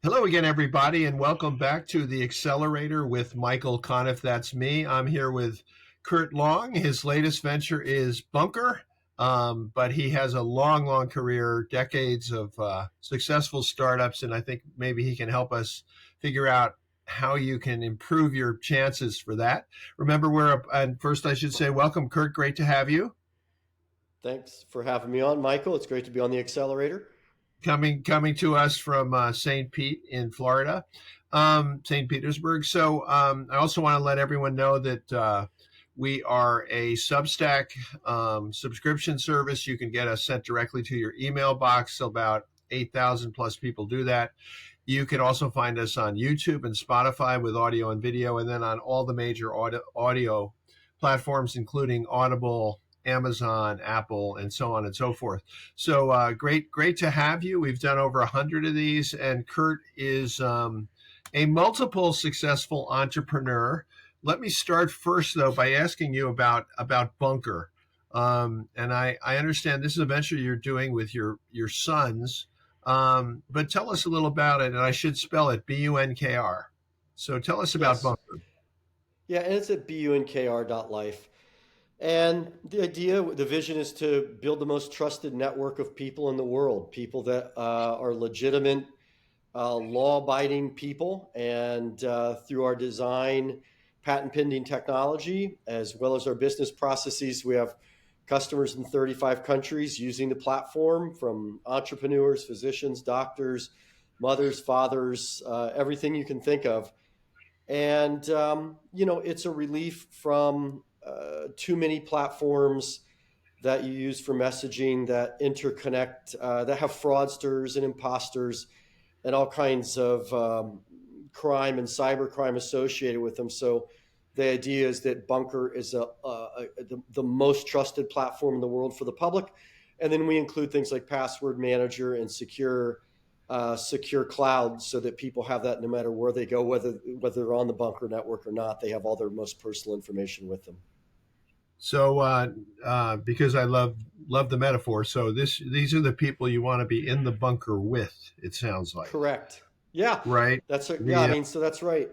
Hello again, everybody, and welcome back to the Accelerator with Michael Conniff. That's me. I'm here with Kurt Long. His latest venture is BUNKR, but he has a long, long career, decades of successful startups, and I think maybe he can help us figure out how you can improve your chances for that. Remember, and first I should say, welcome, Kurt. Great to have you. Thanks for having me on, Michael. It's great to be on the Accelerator. Coming to us from St. Pete in Florida, St. Petersburg. So I also want to let everyone know that we are a Substack subscription service. You can get us sent directly to your email box. So about 8,000 plus people do that. You can also find us on YouTube and Spotify with audio and video, and then on all the major audio platforms, including Audible, Amazon, Apple, and so on and so forth. So great to have you. We've done over 100 of these, and Kurt is a multiple successful entrepreneur. Let me start first, though, by asking you about BUNKR. And I understand this is a venture you're doing with your sons, but tell us a little about it, and I should spell it BUNKR. So tell us about Yes. BUNKR. Yeah, and it's at bunkr.life. And the idea, the vision is to build the most trusted network of people in the world, people that are legitimate, law abiding people. And through our design, patent pending technology, as well as our business processes, we have customers in 35 countries using the platform, from entrepreneurs, physicians, doctors, mothers, fathers, everything you can think of. And it's a relief from too many platforms that you use for messaging that interconnect, that have fraudsters and imposters and all kinds of crime and cybercrime associated with them. So the idea is that BUNKR is the most trusted platform in the world for the public. And then we include things like password manager and secure cloud, so that people have that no matter where they go, whether they're on the BUNKR network or not. They have all their most personal information with them. So, because I love the metaphor, so these are the people you want to be in the bunker with. It sounds like, Correct. Yeah, right? yeah. I The, mean, so that's right.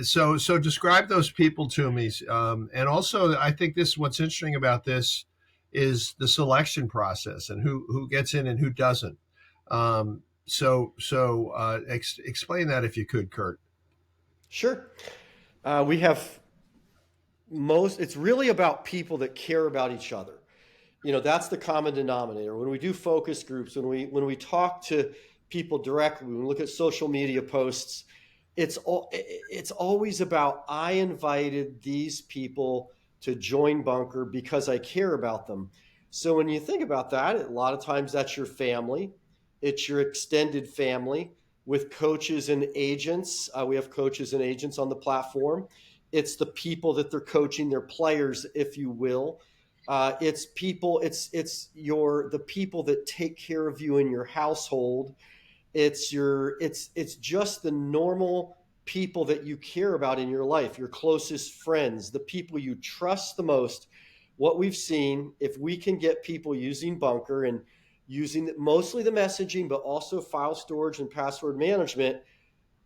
so describe those people to me, and also I think this what's interesting about this is the selection process and who gets in and who doesn't. Explain that if you could, Kurt. Sure. We have it's really about people that care about each other. That's the common denominator. When we do focus groups, when we talk to people directly, when we look at social media posts, it's always about, I invited these people to join BUNKR because I care about them. So when you think about that, a lot of times that's your family, it's your extended family. With coaches and agents, we have coaches and agents on the platform. It's the people that they're coaching, their players, if you will. It's people. It's the people that take care of you in your household. It's just the normal people that you care about in your life, your closest friends, the people you trust the most. What we've seen, if we can get people using BUNKR and using mostly the messaging, but also file storage and password management,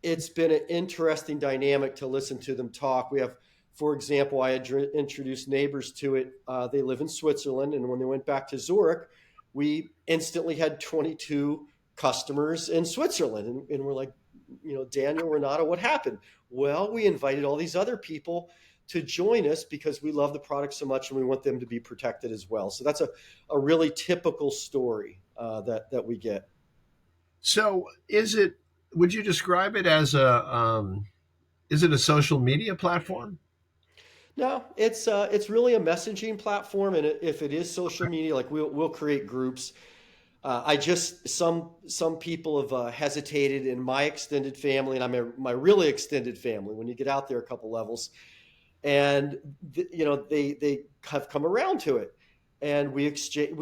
it's been an interesting dynamic to listen to them talk. We have, for example, I had introduced neighbors to it. They live in Switzerland, and when they went back to Zurich, we instantly had 22 customers in Switzerland. And we're like, Daniel, Renata, what happened? Well, we invited all these other people to join us because we love the product so much and we want them to be protected as well. So that's a really typical story that we get. So, would you describe it as is it a social media platform? No, it's really a messaging platform, and if it is social media, like we'll create groups. I just some people have hesitated in my extended family, and my really extended family. When you get out there a couple levels, and they have come around to it, and we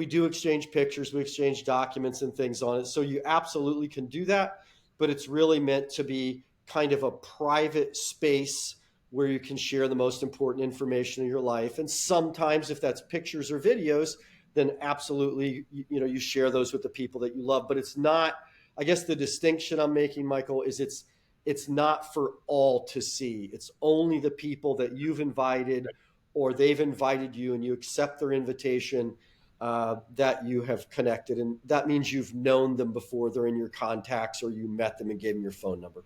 do exchange pictures, we exchange documents and things on it. So you absolutely can do that, but it's really meant to be kind of a private space where you can share the most important information in your life. And sometimes, if that's pictures or videos, then absolutely you share those with the people that you love. But it's not I guess the distinction I'm making, Michael, is it's not for all to see. It's only the people that you've invited or they've invited you and you accept their invitation, that you have connected. And that means you've known them before they're in your contacts or you met them and gave them your phone number.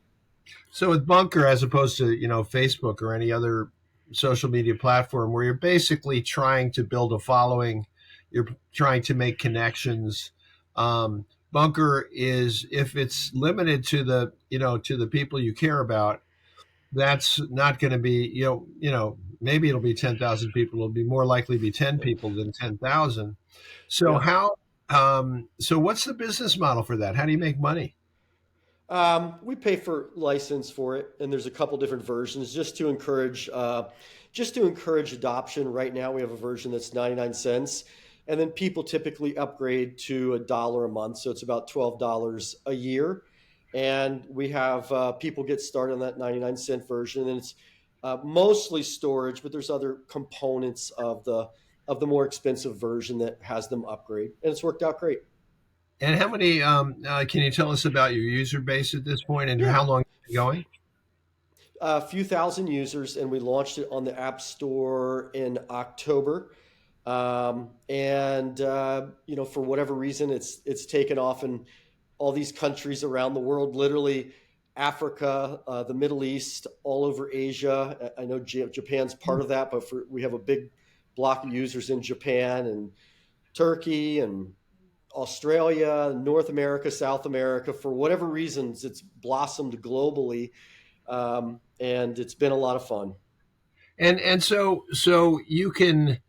So with BUNKR, as opposed to Facebook or any other social media platform, where you're basically trying to build a following, you're trying to make connections. BUNKR is, if it's limited to the people you care about, that's not going to be maybe it'll be 10,000 people. It'll be more likely to be 10 people than 10,000. So Yeah. how so what's the business model for that? How do you make money? We pay for license for it, and there's a couple different versions just to encourage adoption. Right now, we have a version that's 99 cents, and then people typically upgrade to $1 a month, so it's about $12 a year. And we have people get started on that 99-cent version, and it's mostly storage, but there's other components of the more expensive version that has them upgrade, and it's worked out great. And how many can you tell us about your user base at this point and Yeah, how long it's been going? a few thousand users, and we launched it on the App Store in October. And for whatever reason, it's taken off in all these countries around the world, literally Africa, the Middle East, all over Asia. I know Japan's part of that, but we have a big block of users in Japan and Turkey and Australia, North America, South America. For whatever reasons, it's blossomed globally, and it's been a lot of fun. And so you can,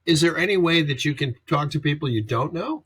is there any way that you can talk to people you don't know?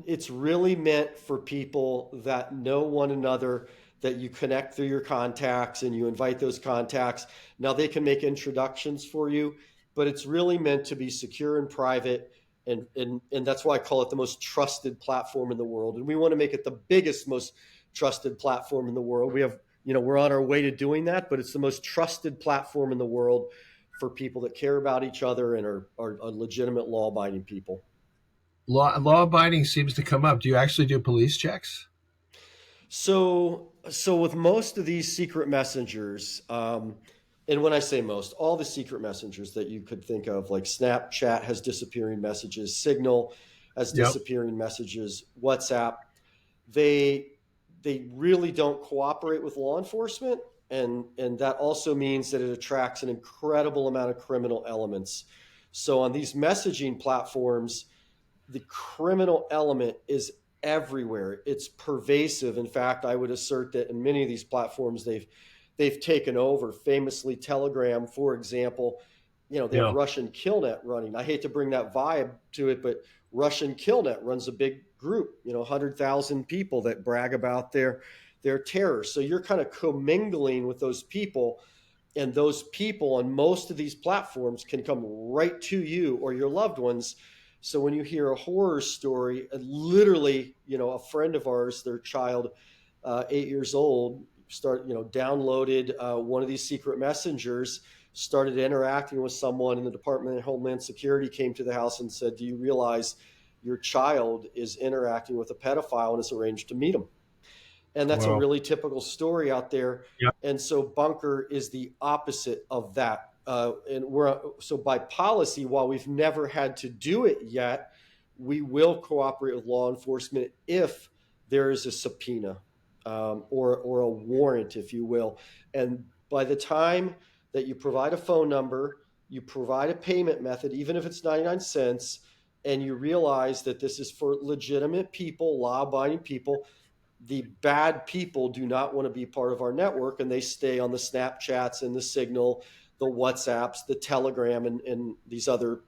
It's really meant for people that know one another, that you connect through your contacts and you invite those contacts. Now they can make introductions for you, but it's really meant to be secure and private. And that's why I call it the most trusted platform in the world. And we want to make it the biggest, most trusted platform in the world. We're on our way to doing that, but it's the most trusted platform in the world for people that care about each other and are legitimate law abiding people. Law abiding seems to come up. Do you actually do police checks? So with most of these secret messengers, and when I say most, all the secret messengers that you could think of, like Snapchat has disappearing messages, Signal has Yep. disappearing messages, WhatsApp, they they really don't cooperate with law enforcement, and that also means that it attracts an incredible amount of criminal elements. So on these messaging platforms, the criminal element is everywhere. It's pervasive. In fact, I would assert that in many of these platforms, they've taken over. Famously, Telegram, for example, they have Yeah. Russian Killnet running. I hate to bring that vibe to it, but Russian Killnet runs a big group, 100,000 people that brag about their terror. So you're kind of commingling with those people, and those people on most of these platforms can come right to you or your loved ones. So when you hear a horror story, literally, a friend of ours, their child, 8 years old, downloaded one of these secret messengers, started interacting with someone in the Department of Homeland Security, came to the house and said, "Do you realize your child is interacting with a pedophile and has arranged to meet him?" And that's a Well, really typical story out there. yeah. And so BUNKR is the opposite of that. And we're so by policy, while we've never had to do it yet, we will cooperate with law enforcement if there is a subpoena, or a warrant, if you will. And by the time that you provide a phone number, you provide a payment method, even if it's 99 cents, and you realize that this is for legitimate people, law-abiding people, the bad people do not want to be part of our network, and they stay on the Snapchats and the Signal, the WhatsApps, the Telegram, and these other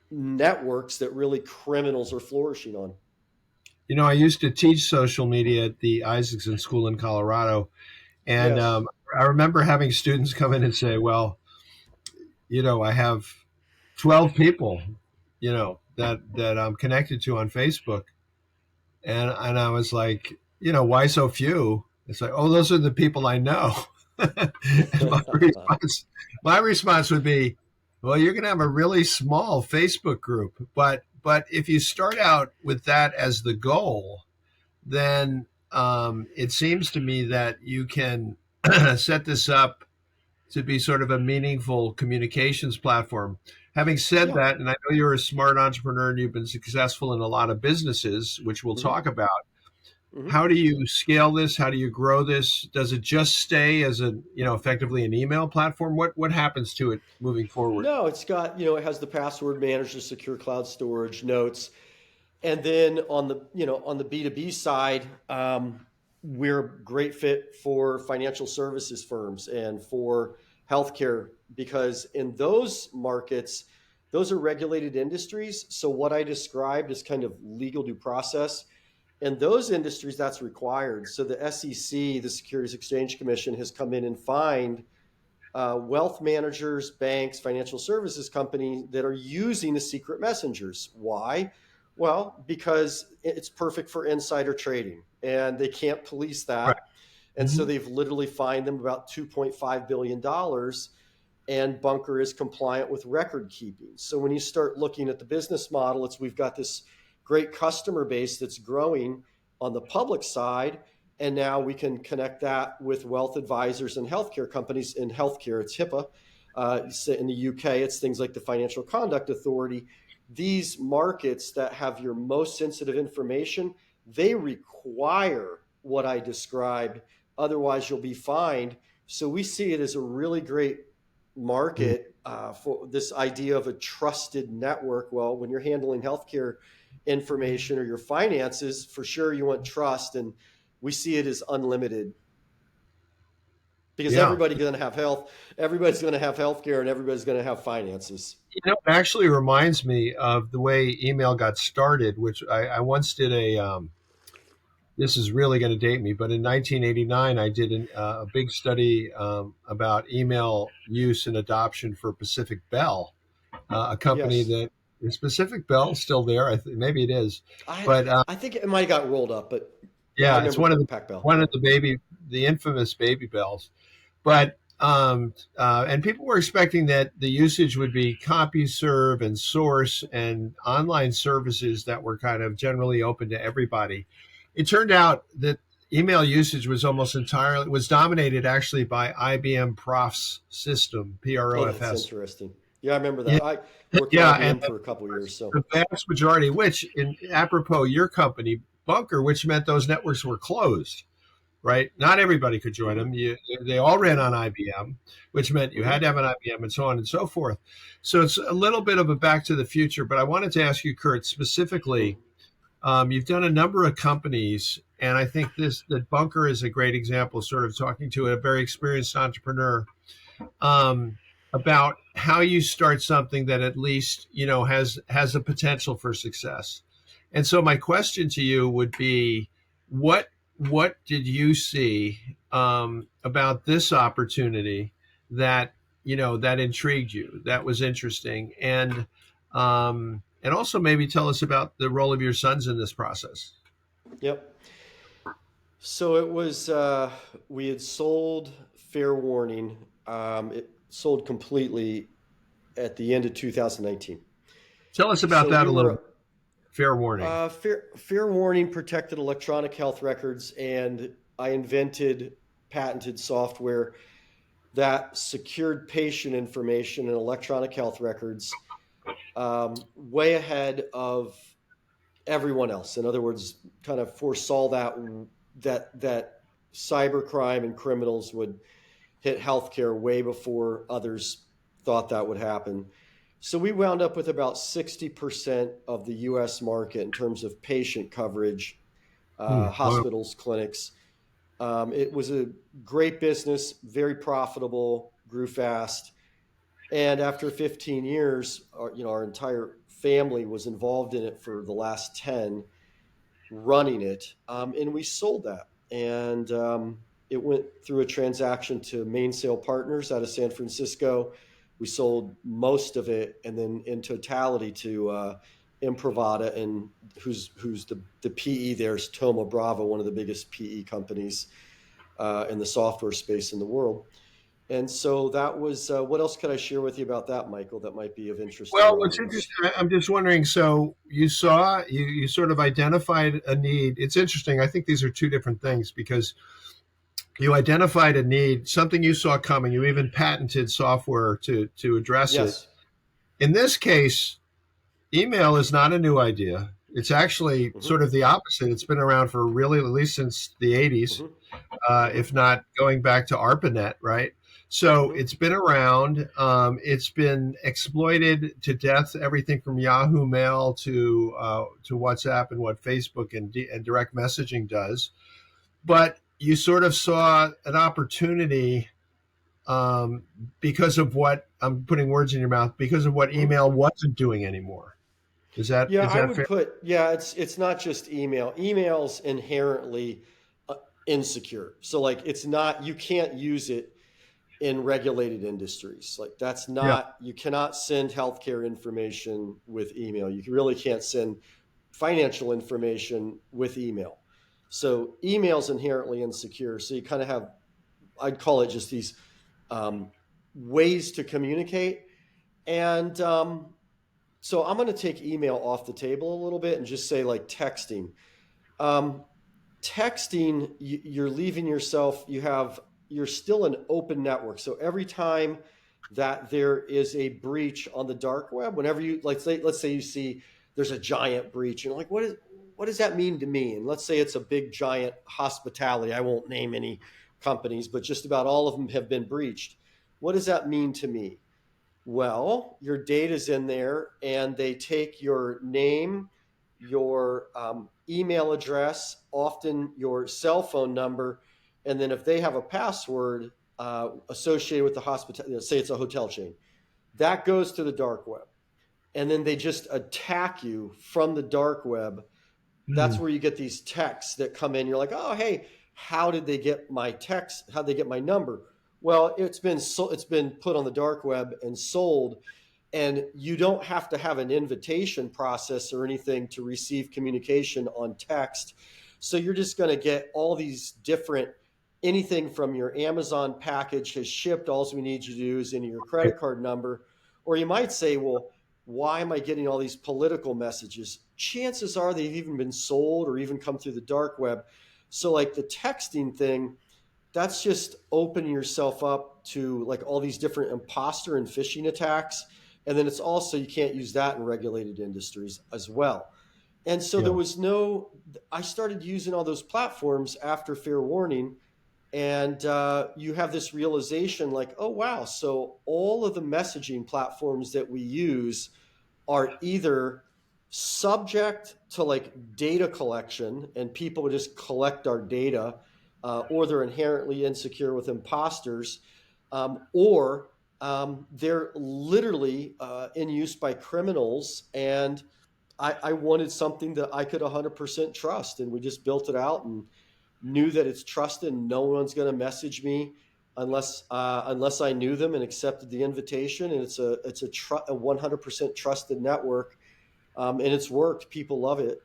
networks that really criminals are flourishing on. I used to teach social media at the Isaacson School in Colorado, and Yes. I remember having students come in and say, "Well, I have 12 people, that I'm connected to on Facebook," and I was like, "Why so few?" It's like, "Oh, those are the people I know." And my response would be, "Well, you're going to have a really small Facebook group, But if you start out with that as the goal, then it seems to me that you can set this up to be sort of a meaningful communications platform. Having said Yeah. that, and I know you're a smart entrepreneur and you've been successful in a lot of businesses, which we'll Hmm. talk about. Hmm. How do you scale this? How do you grow this? Does it just stay as a, effectively an email platform? What happens to it moving forward? No, it's got, it has the password manager, secure cloud storage, notes. And then on the B2B side, we're a great fit for financial services firms and for healthcare because in those markets, those are regulated industries. So what I described is kind of legal due process. In those industries, that's required. So the SEC, the Securities Exchange Commission, has come in and fined wealth managers, banks, financial services companies that are using the secret messengers. Why? Well, because it's perfect for insider trading and they can't police Right. that. And so Mm-hmm. they've literally fined them about $2.5 billion, and BUNKR is compliant with record keeping. So when you start looking at the business model, we've got this great customer base that's growing on the public side, and now we can connect that with wealth advisors and healthcare companies. In healthcare, it's HIPAA. In the UK, it's things like the Financial Conduct Authority. These markets that have your most sensitive information, they require what I described. Otherwise, you'll be fined. So we see it as a really great market for this idea of a trusted network. Well, when you're handling healthcare information or your finances, for sure you want trust, and we see it as unlimited because Yeah. everybody's going to have health, everybody's going to have healthcare, and everybody's going to have finances. It actually reminds me of the way email got started, which I once did this is really going to date me, but in 1989, I did a big study about email use and adoption for Pacific Bell, a company Yes, that is Pacific Bell still there. Maybe it is, I but I think it might have got rolled up, but I yeah, it's remember Pac Bell. one Yeah. of the infamous baby bells. But and people were expecting that the usage would be CompuServe and Source and online services that were kind of generally open to everybody. It turned out that email usage was almost entirely was dominated actually by IBM Prof's system, Oh, that's PROFS. interesting. Yeah, I remember Yeah, that. I worked at yeah, and IBM for a couple of years, so the vast majority, which in apropos your company, BUNKR, which meant those networks were closed, right? Not everybody could join hmm them. They all ran on IBM, which meant you hmm had to have an IBM and so on and so forth. So it's a little bit of a back to the future. But I wanted to ask you, Kurt, specifically, you've done a number of companies, and I think that BUNKR is a great example, sort of talking to a very experienced entrepreneur um, about how you start something that at least has a potential for success. And so my question to you would be, what did you see about this opportunity that that intrigued you, that was interesting, and also maybe tell us about the role of your sons in this process. yep. So it was we had sold Fair Warning. It sold completely at the end of 2019. Tell us about So that we a little bit. were Fair warning. Fair Warning protected electronic health records, and I invented patented software that secured patient information and electronic health records way ahead of everyone else. In other words, kind of foresaw that cybercrime and criminals would hit healthcare way before others thought that would happen. So we wound up with about 60% of the US market in terms of patient coverage, Wow. hospitals, clinics. It was a great business, very profitable, grew fast. And after 15 years, our entire family was involved in it for the last 10, running it. And we sold that. And it went through a transaction to Mainsail Partners out of San Francisco. We sold most of it, and then in totality to Imprivata, and who's the PE there is Thoma Bravo, one of the biggest PE companies in the software space in the world. And so that was what else could I share with you about that, Michael, that might be of interest to Well, your what's audience? interesting, I'm just wondering. So you sort of identified a need. It's interesting. I think these are two different things because you identified a need, something you saw coming. You even patented software to address it. Yes. In this case, email is not a new idea. It's actually Hmm. sort of the opposite. It's been around for really at least since the 80s, Hmm. if Hmm. not going back to ARPANET, right? So Hmm. it's been around. It's been exploited to death. Everything from Yahoo Mail to WhatsApp and what Facebook and direct messaging does. But you sort of saw an opportunity um, because of what I'm putting words in your mouth because of what Hmm. email wasn't doing anymore. Yeah, Is I that would fair? put, yeah, it's not just email. Email's inherently insecure. So like it's not, you can't use it in regulated industries. Like that's Yeah. not, you cannot send healthcare information with email. You really can't send financial information with email. So email's inherently insecure. So you kind of have, I'd call it just these um, ways to communicate. And so I'm going to take email off the table a little bit and just say like texting. Um, Texting, you're leaving yourself, you're still an open network. So every time that there is a breach on the dark web, whenever you like say, let's say you see there's a giant breach, and you're like, what does that mean to me? And let's say it's a big giant hospitality. I won't name any companies, but just about all of them have been breached. What does that mean to me? Well, your data's in there, and they take your name, your email address, often your cell phone number, and then if they have a password associated with the hospital, say it's a hotel chain, that goes to the dark web, and then they just attack you from the dark web. That's Hmm. where you get these texts that come in. You're like, oh, hey, how did they get my text? How did they get my number? Well, it's been put on the dark web and sold, and you don't have to have an invitation process or anything to receive communication on text. So you're just going to get all these different, anything from your Amazon package has shipped. All we need you to do is enter your credit card number. Or you might say, well, why am I getting all these political messages? Chances are they've even been sold or even come through the dark web. So, like the texting thing, that's just opening yourself up to like all these different imposter and phishing attacks. And then it's also, you can't use that in regulated industries as well. And so there Yeah. was no, I started using all those platforms after fair warning. And you have this realization like, oh, wow. So all of the messaging platforms that we use are either subject to like data collection and people would just collect our data, or they're inherently insecure with imposters, or they're literally in use by criminals. And I wanted something that I could 100% trust. And we just built it out and knew that it's trusted. No one's going to message me unless I knew them and accepted the invitation. And a 100% trusted network, and it's worked. People love it.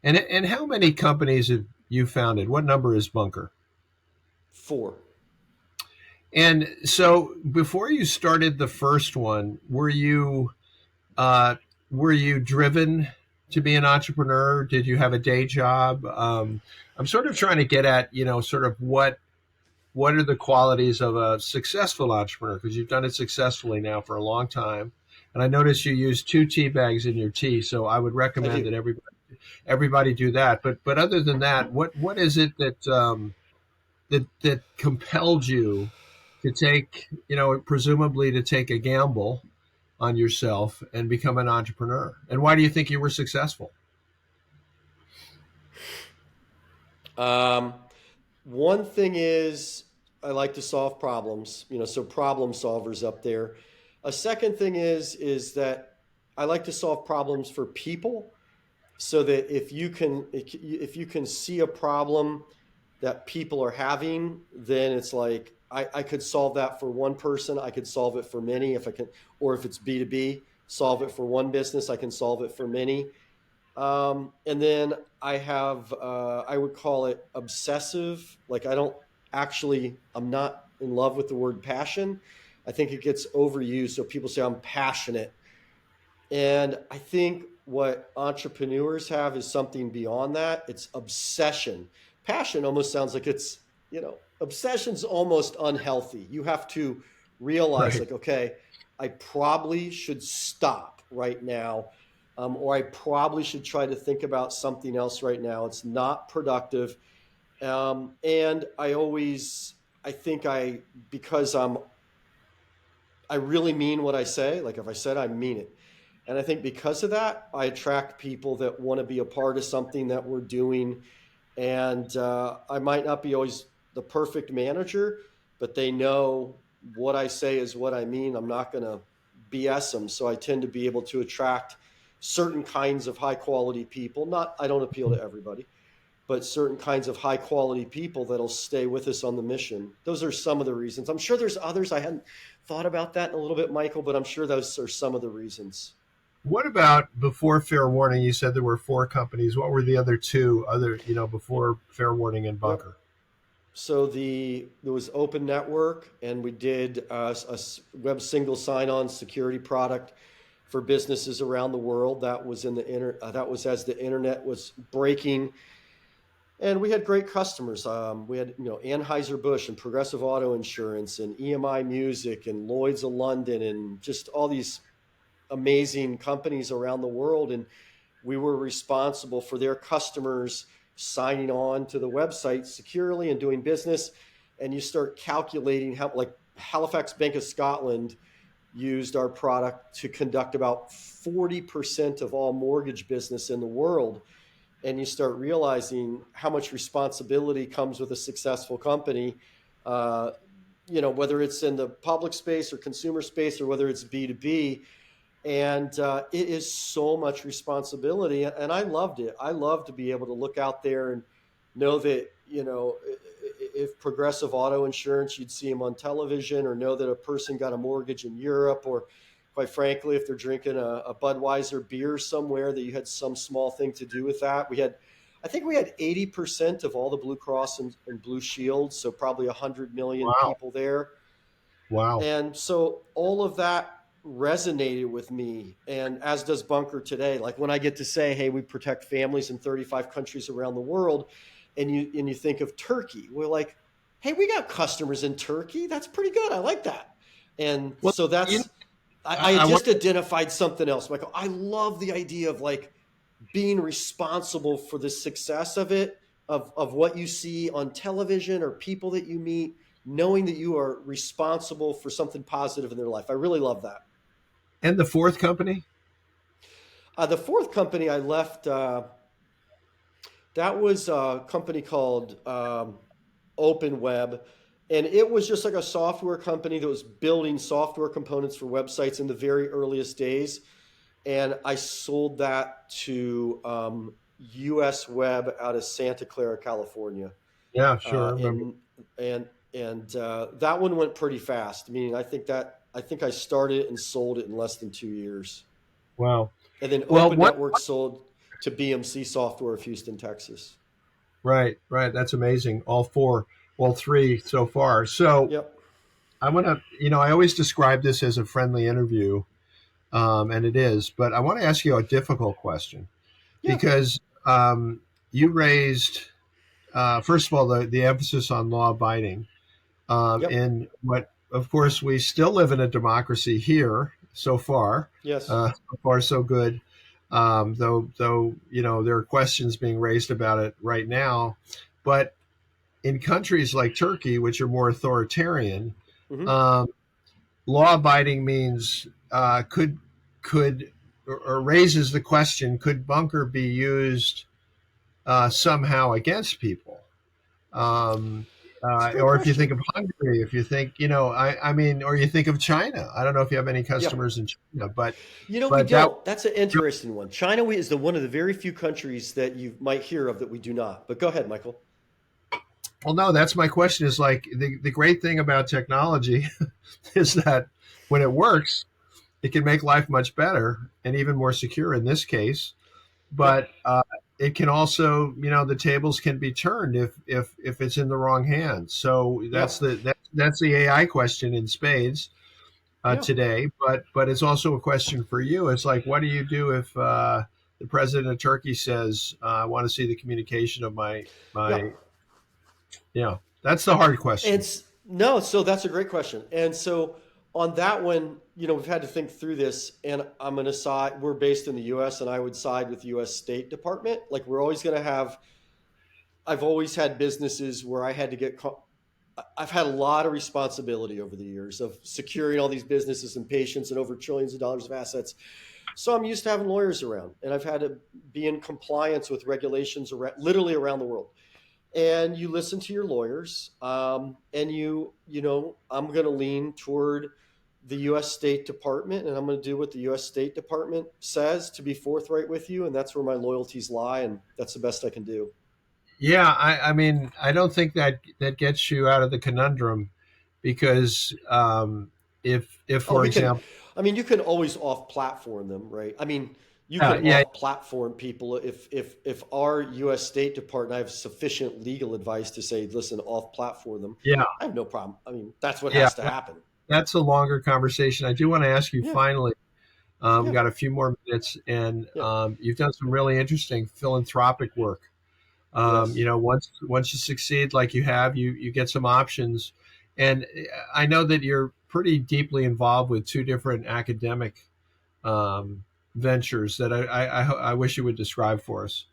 And how many companies have you founded? What number is Bunker? 4. And so before you started the first one, uh, were you driven to be an entrepreneur? Did you have a day job? I'm sort of trying to get at, sort of what are the qualities of a successful entrepreneur? Because you've done it successfully now for a long time. And I noticed you use two tea bags in your tea, so I would I recommend do. that everybody do that. But other than that, what is it that compelled you to take, presumably to take a gamble on yourself and become an entrepreneur? And why do you think you were successful? Um, One thing is I like to solve problems, so problem solvers up there. A second thing is that I like to solve problems for people, so that if you can see a problem that people are having, then it's like I could solve that for one person. I could solve it for many if I can, or if it's B2B, solve it for one business, I can solve it for many. And then I would call it obsessive. Like I don't I'm not in love with the word passion. I think it gets overused. So people say, I'm passionate. And I think what entrepreneurs have is something beyond that. It's obsession. Passion almost sounds like it's, obsession's almost unhealthy. You have to realize, Right. like, okay, I probably should stop right now, or I probably should try to think about something else right now. It's not productive. And I think because I really mean what I say. Like if I said, I mean it. And I think because of that, I attract people that want to be a part of something that we're doing. And I might not be always the perfect manager, but they know what I say is what I mean. I'm not going to BS them. So I tend to be able to attract certain kinds of high quality people. Not, I don't appeal to everybody, but certain kinds of high quality people that'll stay with us on the mission. Those are some of the reasons. I'm sure there's others. I hadn't thought about that in a little bit, Michael, but I'm sure those are some of the reasons. What about before Fair Warning? You said there were four companies. What were the other two? Before Fair Warning and Yep. Bunker. So there was Open Network, and we did a web single sign-on security product for businesses around the world. That was that was as the internet was breaking, and we had great customers. We had Anheuser Busch and Progressive Auto Insurance and EMI Music and Lloyd's of London and just all these amazing companies around the world, and we were responsible for their customers signing on to the website securely and doing business. And you start calculating how, like Halifax Bank of Scotland used our product to conduct about 40% of all mortgage business in the world. And you start realizing how much responsibility comes with a successful company, uh, whether it's in the public space or consumer space or whether it's B2B. And it is so much responsibility, and I loved it. I love to be able to look out there and know that if Progressive Auto Insurance, you'd see them on television, or know that a person got a mortgage in Europe, or quite frankly, if they're drinking a Budweiser beer somewhere, that you had some small thing to do with that. I think we had 80% of all the Blue Cross and Blue Shield, so probably 100 million Wow. people there. Wow. And so all of that resonated with me, and as does Bunker today. Like when I get to say, hey, we protect families in 35 countries around the world, and you think of Turkey, we're like, hey, we got customers in Turkey. That's pretty good. I like that. And Well, so you know, I I had want. just identified something else, Michael. I love the idea of like being responsible for the success of it, of what you see on television or people that you meet, knowing that you are responsible for something positive in their life. I really love that. And the fourth company. The fourth company I left, that was a company called Open Web. And it was just like a software company that was building software components for websites in the very earliest days. And I sold that to US Web out of Santa Clara, California. Yeah, sure. I Uh, remember. and and that one went pretty fast. Meaning, I think I started it and sold it in less than 2 years. Wow. And then Well, Open one. Network sold to BMC Software of Houston, Texas. Right, right. That's amazing. All four, well, three so far. So Yep. I want to, I always describe this as a friendly interview, and it is. But I want to ask you a difficult question Yeah. because you raised, first of all, the emphasis on law abiding. Yep. And what, of course, we still live in a democracy here so far. Yes. So far, so good. Though there are questions being raised about it right now, but in countries like Turkey, which are more authoritarian, Hmm. um, law abiding means could or raises the question: could bunker be used somehow against people? Um, It's a great or if you think question. of Hungary, if you think, I mean, or you think of China. I don't know if you have any Yep. customers in China, We but that. don't. That's an interesting one. China is the one of the very few countries that you might hear of that we do not. But go ahead, Michael. Well, no, that's my question. Is like the great thing about technology is that when it works, it can make life much better and even more secure in this case. Yep. But it can also, the tables can be turned if it's in the wrong hands. So that's Yep. the that's the AI question in spades Yeah. today. But it's also a question for you. It's like, what do you do if the president of Turkey says, "I want to see the communication of Yeah. my," that's the hard question. No, so that's a great question. And so on that one, we've had to think through this, and I'm going to side. We're based in the U.S., and I would side with the U.S. State Department. Like we're always going to have. I've always had businesses where I had to get. I've had a lot of responsibility over the years of securing all these businesses and patients and over trillions of dollars of assets. So I'm used to having lawyers around, and I've had to be in compliance with regulations literally around the world. And you listen to your lawyers, and I'm going to lean toward the U.S. State Department, and I'm going to do what the U.S. State Department says, to be forthright with you, and that's where my loyalties lie, and that's the best I can do. Yeah, I mean, I don't think that gets you out of the conundrum because if Oh, for we can. example, I mean, you can always off-platform them, right? I mean, you can yeah, off-platform people if our U.S. State Department, I have sufficient legal advice to say, listen, off-platform them. yeah, I have no problem. I mean, that's what yeah, has to happen. that's a longer conversation. I do want to ask you Yeah, finally. We yeah, got a few more minutes, and yeah. you've done some really interesting philanthropic work. Yes. Once you succeed like you have, you get some options, and I know that you're pretty deeply involved with two different academic um, ventures that I wish you would describe for us.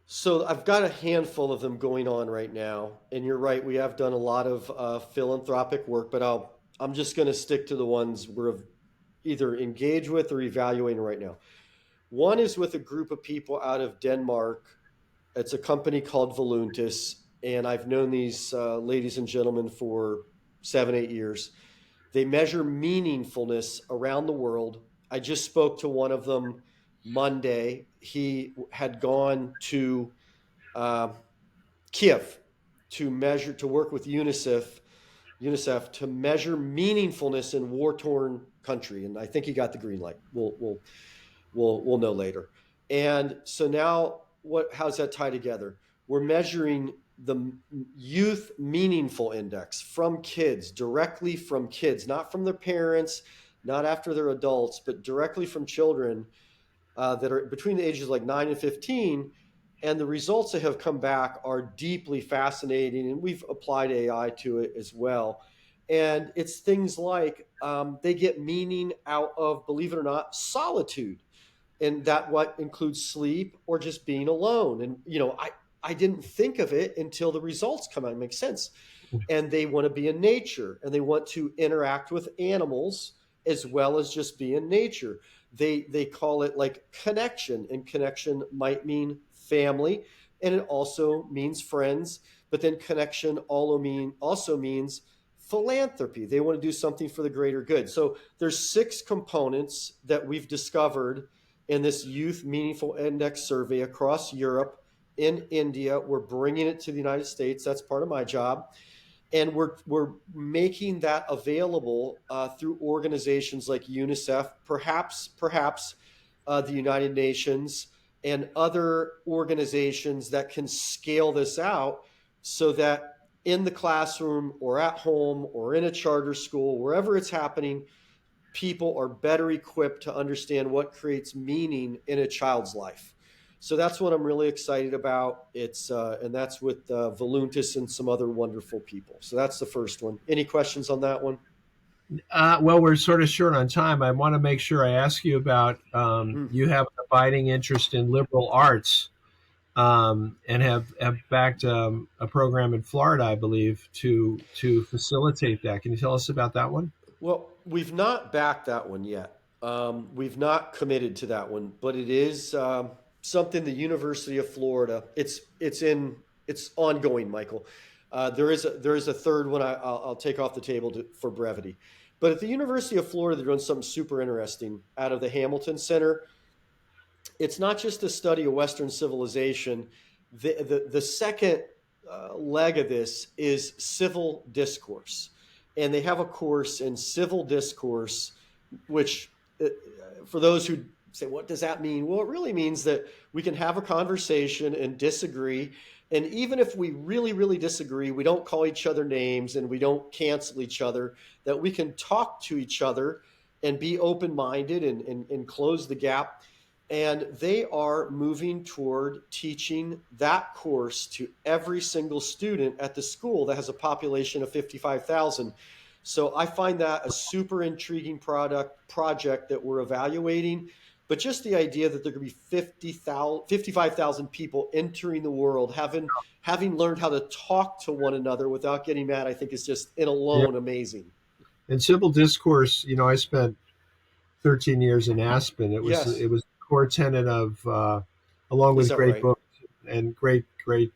So I've got a handful of them going on right now, and you're right. We have done a lot of philanthropic work, but I'm just going to stick to the ones we're either engaged with or evaluating right now. One is with a group of people out of Denmark. It's a company called Voluntis, and I've known these ladies and gentlemen for 7, 8 years. They measure meaningfulness around the world. I just spoke to one of them Monday. He had gone to uh, Kiev to work with UNICEF to measure meaningfulness in war torn country, and I think he got the green light. We'll know later. And so now, how's that tie together? We're measuring the youth meaningful index from kids, directly from kids, not from their parents, not after they're adults, but directly from children that are between the ages like 9 and 15. And the results that have come back are deeply fascinating. And we've applied AI to it as well. And it's things like they get meaning out of, believe it or not, solitude. And that what includes sleep or just being alone. And, I didn't think of it until the results come out. It makes sense. And they want to be in nature and they want to interact with animals as well as just be in nature. They call it like connection, and connection might mean family, and it also means friends. But then connection also means philanthropy. They want to do something for the greater good. So there's 6 components that we've discovered in this Youth Meaningful Index survey across Europe, in India. We're bringing it to the United States. That's part of my job, and we're making that available through organizations like UNICEF, perhaps the United Nations, and other organizations that can scale this out so that in the classroom or at home or in a charter school, wherever it's happening, people are better equipped to understand what creates meaning in a child's life. So that's what I'm really excited about. And that's with Voluntis and some other wonderful people. So that's the first one. Any questions on that one? Well, we're sort of short on time. I want to make sure I ask you about Hmm. you have an abiding interest in liberal arts and have backed a program in Florida, I believe, to facilitate that. Can you tell us about that one? Well, we've not backed that one yet. We've not committed to that one, but it is something the University of Florida. It's ongoing, Michael. There is a third one I'll take off the table for brevity. But at the University of Florida, they're doing something super interesting out of the Hamilton Center. It's not just a study of Western civilization. The second leg of this is civil discourse. And they have a course in civil discourse, which, uh, for those who say, what does that mean? Well, it really means that we can have a conversation and disagree. And even if we really, really disagree, we don't call each other names and we don't cancel each other, that we can talk to each other and be open minded and close the gap. And they are moving toward teaching that course to every single student at the school that has a population of 55,000. So I find that a super intriguing project that we're evaluating. But just the idea that there could be 50,000, 55,000 people entering the world, having learned how to talk to one another without getting mad, I think is just in Yeah. alone amazing. And civil discourse, I spent 13 years in Aspen. Yes. It was a core tenet of, along Is with that great right? books and great.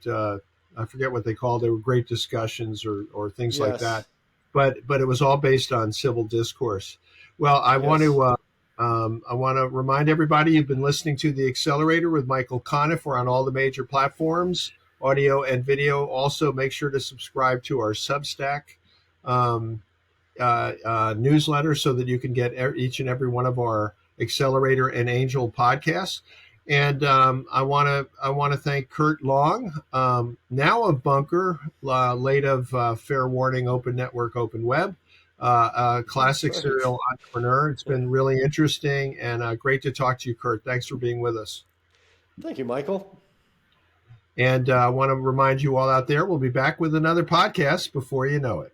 I forget what they called. They were great discussions or things like that. Yes. But it was all based on civil discourse. Well, Yes. I want to remind everybody you've been listening to the Accelerator with Michael Conniff. We're on all the major platforms, audio and video. Also, make sure to subscribe to our Substack. Um, Newsletter so that you can get each and every one of our Accelerator and Angel podcasts. And I want to thank Kurt Long, now of BUNKR, late of Fair Warning, Open Network, Open Web, a That's classic right. serial entrepreneur. It's been really interesting and great to talk to you, Kurt. Thanks for being with us. Thank you, Michael. And I want to remind you all out there, we'll be back with another podcast before you know it.